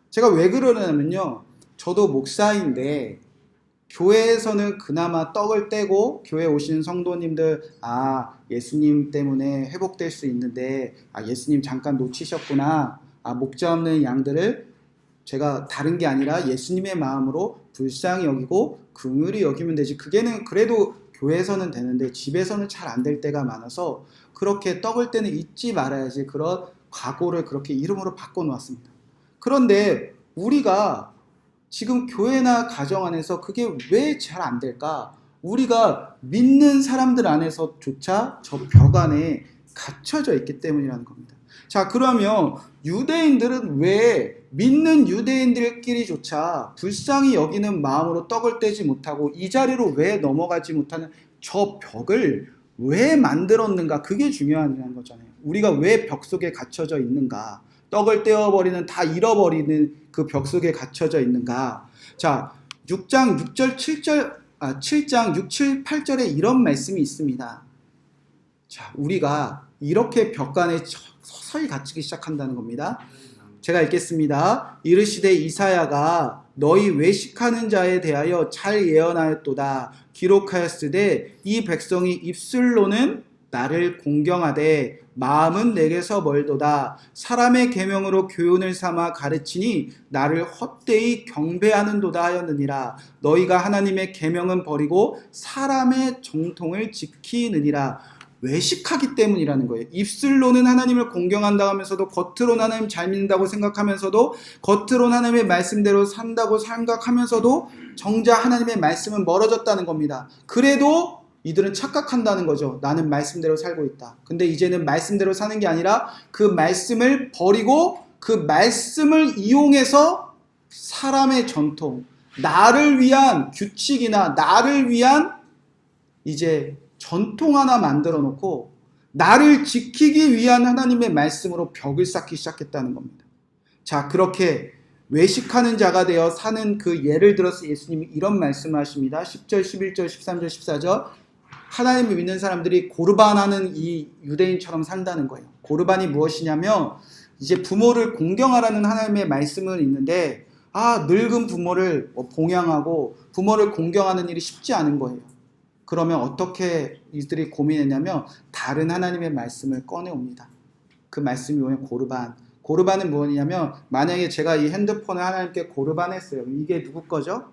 제가 왜 그러냐면요. 저도 목사인데 교회에서는 그나마 떡을 떼고 교회 오시는 성도님들 예수님 때문에 회복될 수 있는데 예수님 잠깐 놓치셨구나. 목자 없는 양들을 제가 다른 게 아니라 예수님의 마음으로 불쌍히 여기고 긍휼히 여기면 되지. 그게는 그래도 교회에서는 되는데 집에서는 잘 안 될 때가 많아서 그렇게 떡을 때는 잊지 말아야지. 그런 각오를 그렇게 이름으로 바꿔놓았습니다. 그런데 우리가 지금 교회나 가정 안에서 그게 왜 잘 안 될까? 우리가 믿는 사람들 안에서조차 저 벽 안에 갇혀져 있기 때문이라는 겁니다. 자, 그러면 유대인들은 왜 믿는 유대인들끼리조차 불쌍히 여기는 마음으로 떡을 떼지 못하고 이 자리로 왜 넘어가지 못하는 저 벽을 왜 만들었는가? 그게 중요한 거잖아요. 우리가 왜 벽 속에 갇혀져 있는가? 떡을 떼어버리는 다 잃어버리는 그 벽 속에 갇혀져 있는가? 자, 7장 6, 7, 8절에 이런 말씀이 있습니다. 자, 우리가 이렇게 벽 안에 서서히 갇히기 시작한다는 겁니다. 제가 읽겠습니다. 이르시되 이사야가 너희 외식하는 자에 대하여 잘 예언하였도다. 기록하였으되 이 백성이 입술로는 나를 공경하되 마음은 내게서 멀도다. 사람의 계명으로 교훈을 삼아 가르치니 나를 헛되이 경배하는도다 하였느니라. 너희가 하나님의 계명은 버리고 사람의 정통을 지키느니라. 외식하기 때문이라는 거예요. 입술로는 하나님을 공경한다고 하면서도 겉으로는 하나님 잘 믿는다고 생각하면서도 겉으로는 하나님의 말씀대로 산다고 생각하면서도 정작 하나님의 말씀은 멀어졌다는 겁니다. 그래도 이들은 착각한다는 거죠. 나는 말씀대로 살고 있다. 근데 이제는 말씀대로 사는 게 아니라 그 말씀을 버리고 그 말씀을 이용해서 사람의 전통, 나를 위한 규칙이나 나를 위한 이제 전통 하나 만들어 놓고 나를 지키기 위한 하나님의 말씀으로 벽을 쌓기 시작했다는 겁니다. 자, 그렇게 외식하는 자가 되어 사는 그 예를 들어서 예수님이 이런 말씀을 하십니다. 10절, 11절, 13절, 14절. 하나님을 믿는 사람들이 고르반하는 이 유대인처럼 산다는 거예요. 고르반이 무엇이냐면 이제 부모를 공경하라는 하나님의 말씀은 있는데 늙은 부모를 봉양하고 부모를 공경하는 일이 쉽지 않은 거예요. 그러면 어떻게 이들이 고민했냐면 다른 하나님의 말씀을 꺼내옵니다. 그 말씀이 뭐냐면 고르반. 고르반은 뭐냐면 만약에 제가 이 핸드폰을 하나님께 고르반했어요. 이게 누구 거죠?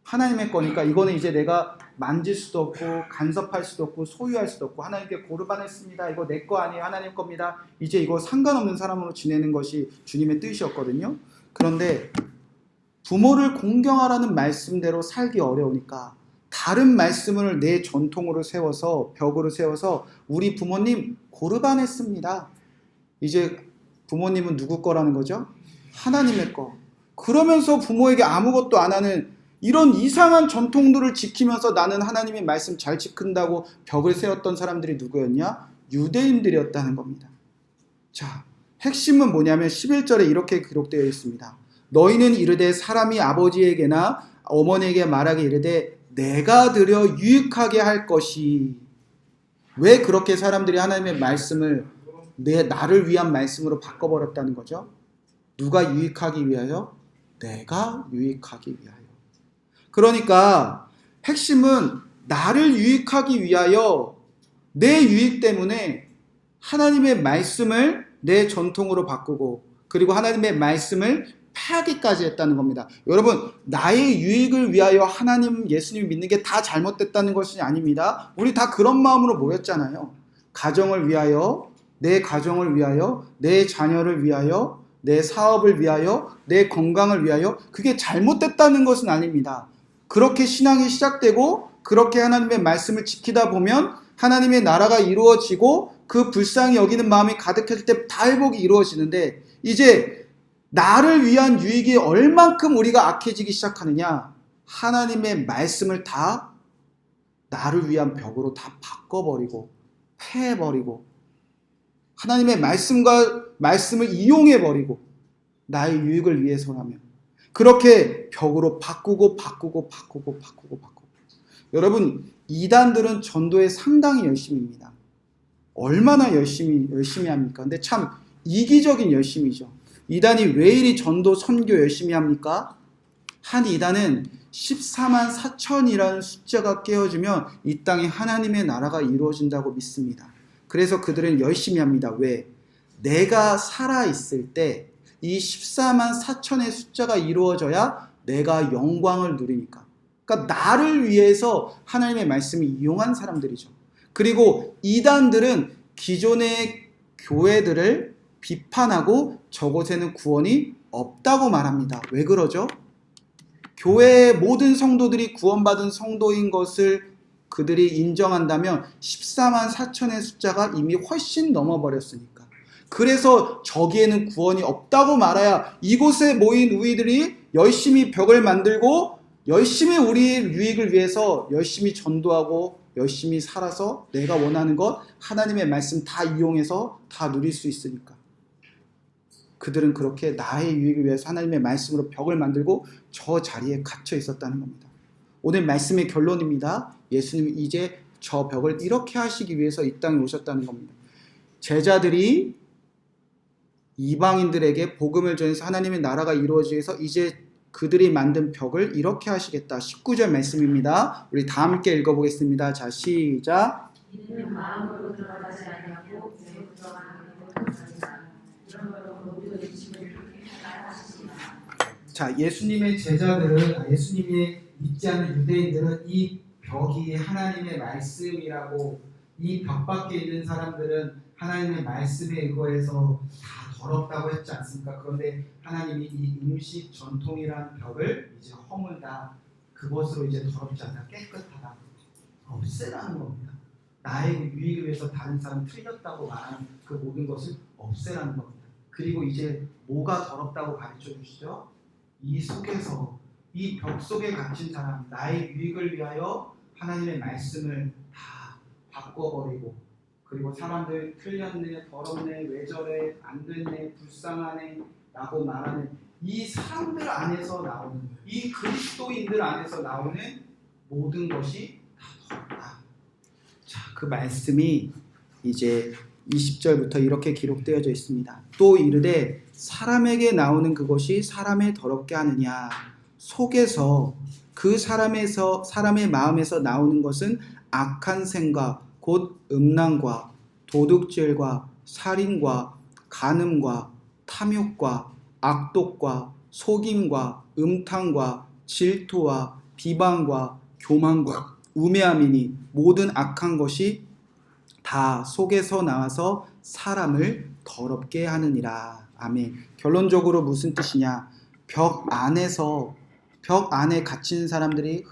하나님의 거니까 이거는 이제 내가 만질 수도 없고 간섭할 수도 없고 소유할 수도 없고 하나님께 고르반했습니다. 이거 내 거 아니에요. 하나님 겁니다. 이제 이거 상관없는 사람으로 지내는 것이 주님의 뜻이었거든요. 그런데 부모를 공경하라는 말씀대로 살기 어려우니까 다른 말씀을 내 전통으로 세워서 벽으로 세워서 우리 부모님 고르반했습니다. 이제 부모님은 누구 거라는 거죠? 하나님의 거. 그러면서 부모에게 아무것도 안 하는 이런 이상한 전통들을 지키면서 나는 하나님의 말씀 잘 지킨다고 벽을 세웠던 사람들이 누구였냐? 유대인들이었다는 겁니다. 자, 핵심은 뭐냐면 11절에 이렇게 기록되어 있습니다. 너희는 이르되 사람이 아버지에게나 어머니에게 말하기 이르되 내가 드려 유익하게 할 것이. 왜 그렇게 사람들이 하나님의 말씀을 나를 위한 말씀으로 바꿔버렸다는 거죠? 누가 유익하기 위하여? 내가 유익하기 위하여. 그러니까 핵심은 나를 유익하기 위하여 내 유익 때문에 하나님의 말씀을 내 전통으로 바꾸고 그리고 하나님의 말씀을 폐하기까지 했다는 겁니다. 여러분, 나의 유익을 위하여 하나님, 예수님 믿는 게 다 잘못됐다는 것이 아닙니다. 우리 다 그런 마음으로 모였잖아요. 가정을 위하여, 내 가정을 위하여, 내 자녀를 위하여, 내 사업을 위하여, 내 건강을 위하여. 그게 잘못됐다는 것은 아닙니다. 그렇게 신앙이 시작되고 그렇게 하나님의 말씀을 지키다 보면 하나님의 나라가 이루어지고 그 불쌍히 여기는 마음이 가득했을 때 다 회복이 이루어지는데 이제 나를 위한 유익이 얼만큼 우리가 악해지기 시작하느냐? 하나님의 말씀을 다 나를 위한 벽으로 다 바꿔버리고 패해버리고 하나님의 말씀을 이용해버리고 나의 유익을 위해서라면 그렇게 벽으로 바꾸고 여러분, 이단들은 전도에 상당히 열심입니다. 얼마나 열심히 합니까? 근데 참 이기적인 열심이죠. 이단이 왜 이리 전도 선교 열심히 합니까? 한 이단은 14만 4천이라는 숫자가 깨어지면 이 땅에 하나님의 나라가 이루어진다고 믿습니다. 그래서 그들은 열심히 합니다. 왜? 내가 살아있을 때 이 14만 4천의 숫자가 이루어져야 내가 영광을 누리니까. 그러니까 나를 위해서 하나님의 말씀을 이용한 사람들이죠. 그리고 이단들은 기존의 교회들을 비판하고 저곳에는 구원이 없다고 말합니다. 왜 그러죠? 교회의 모든 성도들이 구원받은 성도인 것을 그들이 인정한다면 14만 4천의 숫자가 이미 훨씬 넘어버렸으니까. 그래서 저기에는 구원이 없다고 말해야 이곳에 모인 우리들이 열심히 벽을 만들고 열심히 우리의 유익을 위해서 열심히 전도하고 열심히 살아서 내가 원하는 것 하나님의 말씀 다 이용해서 다 누릴 수 있으니까. 그들은 그렇게 나의 유익을 위해서 하나님의 말씀으로 벽을 만들고 저 자리에 갇혀 있었다는 겁니다. 오늘 말씀의 결론입니다. 예수님이 이제 저 벽을 이렇게 하시기 위해서 이 땅에 오셨다는 겁니다. 제자들이 이방인들에게 복음을 전해서 하나님의 나라가 이루어지기 위해서 이제 그들이 만든 벽을 이렇게 하시겠다. 19절 말씀입니다. 우리 다 함께 읽어보겠습니다. 자, 시작. 이는 마음으로 들어가지 아니하고 죄로 들어가는 것이다. 이런 걸로 모두 예수님을 하시리라. 자, 예수님의 믿지 않는 유대인들은 이 벽이 하나님의 말씀이라고 이 벽 밖에 있는 사람들은 하나님의 말씀에 의거해서 다 더럽다고 했지 않습니까? 그런데 하나님이 이 음식 전통이라는 벽을 이제 허물다. 그것으로 이제 더럽지 않다. 깨끗하다. 없애라는 겁니다. 나의 유익을 위해서 다른 사람 틀렸다고 말하는 그 모든 것을 없애라는 겁니다. 그리고 이제 뭐가 더럽다고 가르쳐 주시죠? 이 속에서, 이 벽 속에 갇힌 사람, 나의 유익을 위하여 하나님의 말씀을 다 바꿔버리고, 그리고 사람들 틀렸네, 더럽네, 왜 저래, 안 됐네, 불쌍하네 라고 말하는 이 사람들 안에서 나오는, 이 그리스도인들 안에서 나오는 모든 것이 다 더럽다. 자, 그 말씀이 이제 20절부터 이렇게 기록되어져 있습니다. 또 이르되 사람에게 나오는 그것이 사람을 더럽게 하느냐, 속에서 그 사람의 마음에서 나오는 것은 악한 생각 곧 음란과 도둑질과 살인과 간음과 탐욕과 악독과 속임과 음탕과 질투와 비방과 교만과 우매함이니 모든 악한 것이 다 속에서 나와서 사람을 더럽게 하느니라. 아멘. 결론적으로 무슨 뜻이냐? 벽 안에 갇힌 사람들이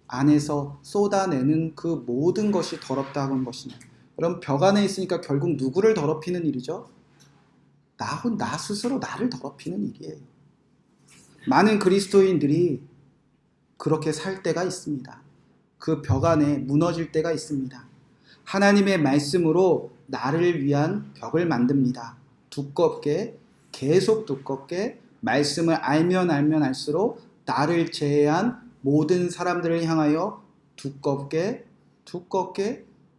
안에서 쏟아내는 그 모든 것이 더럽다는 것이냐. 그럼 벽 안에 있으니까 결국 누구를 더럽히는 일이죠? 나 스스로 나를 더럽히는 일이에요. 많은 그리스도인들이 그렇게 살 때가 있습니다. 그 벽 안에 무너질 때가 있습니다. 하나님의 말씀으로 나를 위한 벽을 만듭니다. 두껍게, 계속 두껍게 말씀을 알면 알수록 나를 제외한 모든 사람들을 향하여 두껍게,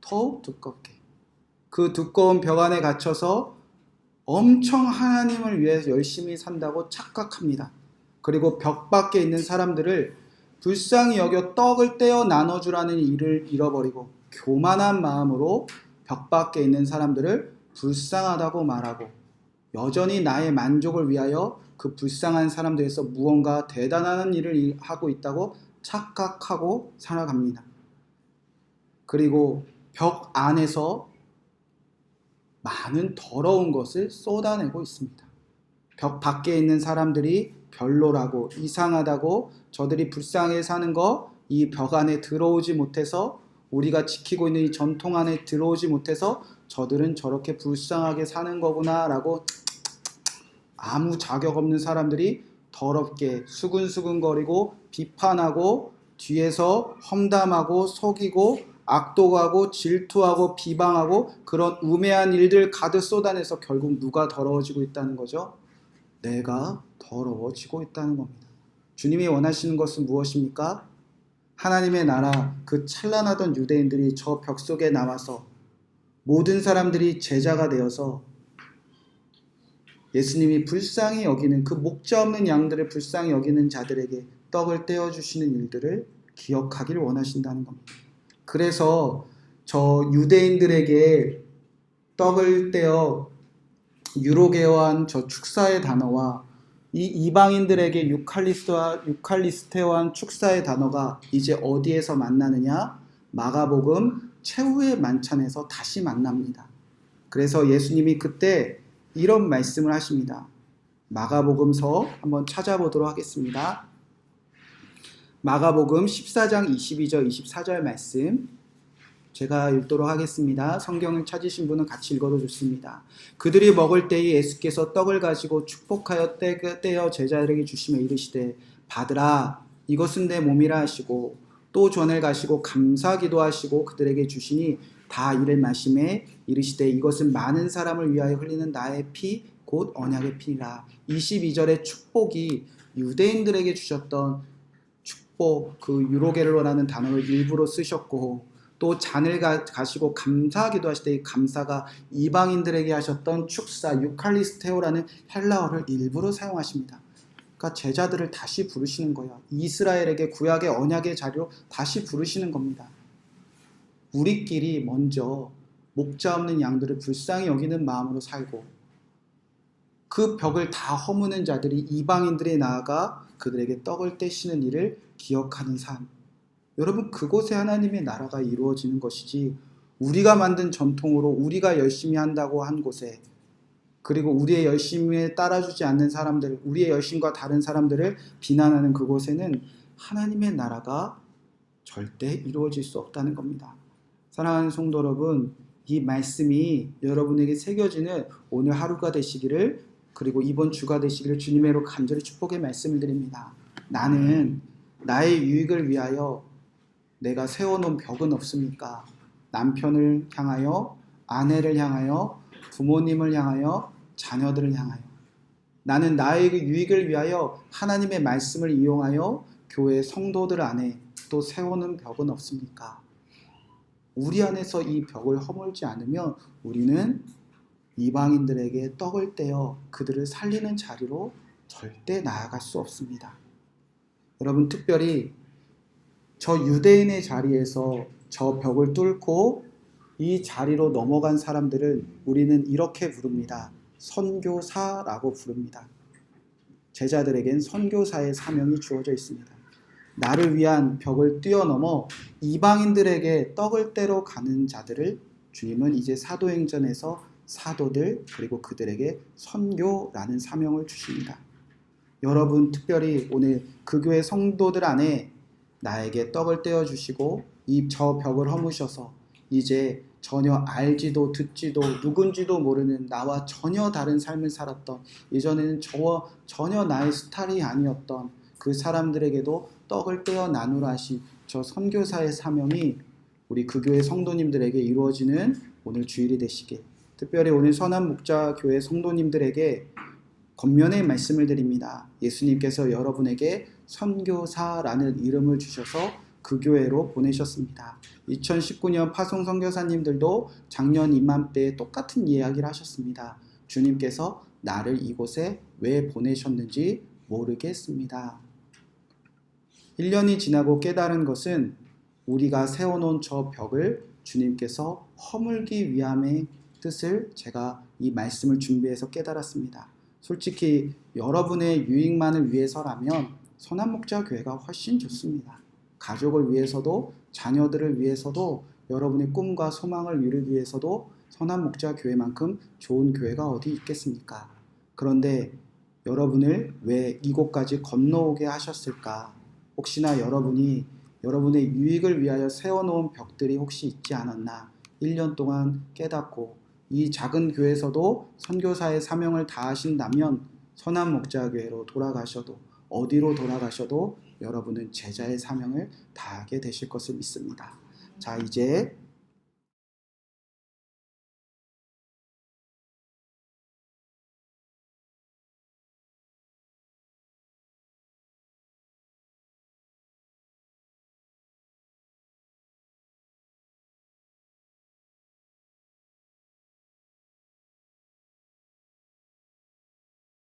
더욱 두껍게. 그 두꺼운 벽 안에 갇혀서 엄청 하나님을 위해서 열심히 산다고 착각합니다. 그리고 벽 밖에 있는 사람들을 불쌍히 여겨 떡을 떼어 나눠주라는 일을 잃어버리고 교만한 마음으로 벽 밖에 있는 사람들을 불쌍하다고 말하고 여전히 나의 만족을 위하여 그 불쌍한 사람들에서 무언가 대단한 일을 하고 있다고 착각하고 살아갑니다. 그리고 벽 안에서 많은 더러운 것을 쏟아내고 있습니다. 벽 밖에 있는 사람들이 별로라고, 이상하다고, 저들이 불쌍하게 사는 거 이 벽 안에 들어오지 못해서, 우리가 지키고 있는 이 전통 안에 들어오지 못해서 저들은 저렇게 불쌍하게 사는 거구나 라고 아무 자격 없는 사람들이 더럽게 수근수근거리고 비판하고 뒤에서 험담하고 속이고 악독하고 질투하고 비방하고 그런 우매한 일들 가득 쏟아내서 결국 누가 더러워지고 있다는 거죠? 내가 더러워지고 있다는 겁니다. 주님이 원하시는 것은 무엇입니까? 하나님의 나라, 그 찬란하던 유대인들이 저 벽 속에 나와서 모든 사람들이 제자가 되어서 예수님이 불쌍히 여기는 그 목자 없는 양들을 불쌍히 여기는 자들에게 떡을 떼어주시는 일들을 기억하기를 원하신다는 겁니다. 그래서 저 유대인들에게 떡을 떼어 유로게어한 저 축사의 단어와 이 이방인들에게 유칼리스테어한 축사의 단어가 이제 어디에서 만나느냐? 마가복음 최후의 만찬에서 다시 만납니다. 그래서 예수님이 그때 이런 말씀을 하십니다. 마가복음서 한번 찾아보도록 하겠습니다. 마가복음 14장 22절 24절 말씀 제가 읽도록 하겠습니다. 성경을 찾으신 분은 같이 읽어도 좋습니다. 그들이 먹을 때에 예수께서 떡을 가지고 축복하여 떼어 제자들에게 주시며 이르시되 받으라 이것은 내 몸이라 하시고 또 전을 가시고 감사 기도하시고 그들에게 주시니 다 이를 마시매 이르시되 이것은 많은 사람을 위하여 흘리는 나의 피 곧 언약의 피라. 22절의 축복이 유대인들에게 주셨던 축복, 그 유로겔로라는 단어를 일부러 쓰셨고 또 잔을 가시고 감사 기도하실 때 이 감사가 이방인들에게 하셨던 축사 유칼리스테오라는 헬라어를 일부러 사용하십니다. 그러니까 제자들을 다시 부르시는 거예요. 이스라엘에게 구약의 언약의 자료 다시 부르시는 겁니다. 우리끼리 먼저 목자 없는 양들을 불쌍히 여기는 마음으로 살고 그 벽을 다 허무는 자들이 이방인들에 나아가 그들에게 떡을 떼시는 일을 기억하는 삶. 여러분 그곳에 하나님의 나라가 이루어지는 것이지 우리가 만든 전통으로 우리가 열심히 한다고 한 곳에 그리고 우리의 열심에 따라주지 않는 사람들, 우리의 열심과 다른 사람들을 비난하는 그곳에는 하나님의 나라가 절대 이루어질 수 없다는 겁니다. 사랑하는 성도 여러분, 이 말씀이 여러분에게 새겨지는 오늘 하루가 되시기를, 그리고 이번 주가 되시기를 주님으로 간절히 축복의 말씀을 드립니다. 나는 나의 유익을 위하여 내가 세워놓은 벽은 없습니까? 남편을 향하여, 아내를 향하여, 부모님을 향하여, 자녀들을 향하여. 나는 나의 그 유익을 위하여 하나님의 말씀을 이용하여 교회 성도들 안에 또 세우는 벽은 없습니까? 우리 안에서 이 벽을 허물지 않으면 우리는 이방인들에게 떡을 떼어 그들을 살리는 자리로 절대 나아갈 수 없습니다. 여러분, 특별히 저 유대인의 자리에서 저 벽을 뚫고 이 자리로 넘어간 사람들은 우리는 이렇게 부릅니다. 선교사라고 부릅니다. 제자들에겐 선교사의 사명이 주어져 있습니다. 나를 위한 벽을 뛰어넘어 이방인들에게 떡을 떼러 가는 자들을 주님은 이제 사도행전에서 사도들, 그리고 그들에게 선교라는 사명을 주십니다. 여러분, 특별히 오늘 그 교회 성도들 안에 나에게 떡을 떼어 주시고 저 벽을 허무셔서 이제 전혀 알지도 듣지도 누군지도 모르는 나와 전혀 다른 삶을 살았던, 예전에는 전혀 나의 스타일이 아니었던 그 사람들에게도 떡을 떼어 나누라 하신 저 선교사의 사명이 우리 그 교회 성도님들에게 이루어지는 오늘 주일이 되시길, 특별히 오늘 선한목자교회 성도님들에게 겉면의 말씀을 드립니다. 예수님께서 여러분에게 선교사라는 이름을 주셔서 그 교회로 보내셨습니다. 2019년 파송 선교사님들도 작년 이맘때에 똑같은 이야기를 하셨습니다. 주님께서 나를 이곳에 왜 보내셨는지 모르겠습니다. 1년이 지나고 깨달은 것은 우리가 세워놓은 저 벽을 주님께서 허물기 위함의 뜻을 제가 이 말씀을 준비해서 깨달았습니다. 솔직히 여러분의 유익만을 위해서라면 선한목자교회가 훨씬 좋습니다. 가족을 위해서도, 자녀들을 위해서도, 여러분의 꿈과 소망을 이루기 위해서도 선한목자교회만큼 좋은 교회가 어디 있겠습니까? 그런데 여러분을 왜 이곳까지 건너오게 하셨을까? 혹시나 여러분이 여러분의 유익을 위하여 세워놓은 벽들이 혹시 있지 않았나 1년 동안 깨닫고, 이 작은 교회에서도 선교사의 사명을 다하신다면 선한목자교회로 돌아가셔도, 어디로 돌아가셔도 여러분은 제자의 사명을 다하게 되실 것을 믿습니다. 자, 이제